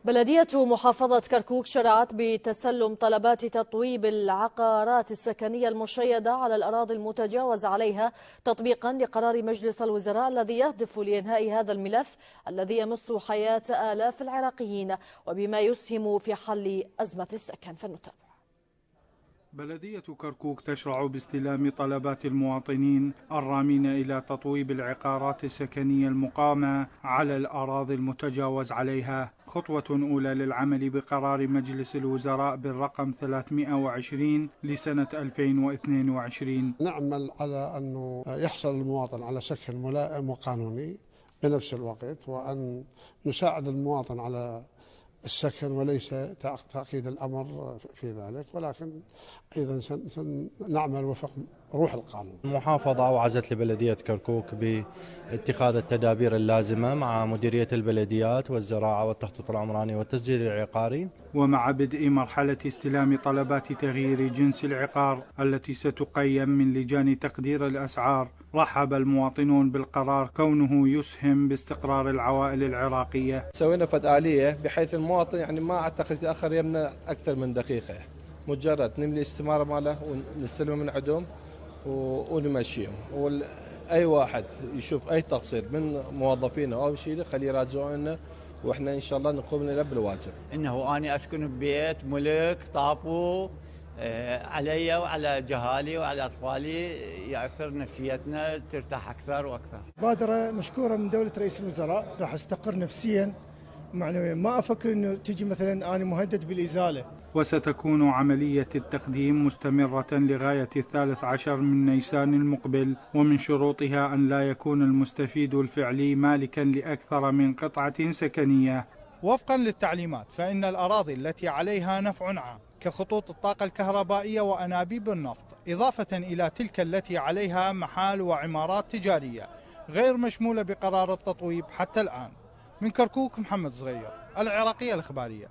بلدية محافظة كركوك شرعت بتسلم طلبات تطويب العقارات السكنية المشيدة على الأراضي المتجاوز عليها تطبيقا لقرار مجلس الوزراء الذي يهدف لإنهاء هذا الملف الذي يمس حياة آلاف العراقيين وبما يسهم في حل أزمة السكن. فلنتابع. بلدية كركوك تشرع باستلام طلبات المواطنين الرامين إلى تطويب العقارات السكنية المقامة على الأراضي المتجاوز عليها، خطوة أولى للعمل بقرار مجلس الوزراء بالرقم 320 لسنة 2022. نعمل على أنه يحصل المواطن على سكن ملائم وقانوني بنفس الوقت، وأن نساعد المواطن على السكن وليس تعقيد الأمر في ذلك، ولكن أيضا سنعمل وفق روح القانون. المحافظة أوعزت لبلدية كركوك باتخاذ التدابير اللازمة مع مديرية البلديات والزراعة والتخطيط العمراني والتسجيل العقاري، ومع بدء مرحلة استلام طلبات تغيير جنس العقار التي ستقيم من لجان تقدير الأسعار. رحب المواطنون بالقرار كونه يسهم باستقرار العوائل العراقية. سوينا آلية بحيث المواطن ما أعتقد يتأخر يمنا أكثر من دقيقة، مجرد نملي استمارة ماله ونستلمه من عندهم ونمشيهم، أي واحد يشوف أي تقصير من موظفينه أو شيء خليه يراجعوا لنا، وإحنا إن شاء الله نقوم لنا بالواجب. إنه أنا أسكن ببيت ملك طابو علي وعلى جهالي وعلى أطفالي، يأثر نفسيتنا ترتاح أكثر وأكثر. بادرة مشكورة من دولة رئيس الوزراء، راح استقر نفسيا معنويا، ما أفكر إنه تجي مثلا أنا مهدد بالإزالة. وستكون عملية التقديم مستمرة لغاية 13 من نيسان المقبل، ومن شروطها أن لا يكون المستفيد الفعلي مالكا لأكثر من قطعة سكنية. وفقا للتعليمات فإن الأراضي التي عليها نفع عام كخطوط الطاقة الكهربائية وأنابيب النفط، إضافة إلى تلك التي عليها محال وعمارات تجارية، غير مشمولة بقرار التطويب حتى الآن. من كركوك محمد صغير، العراقية الإخبارية.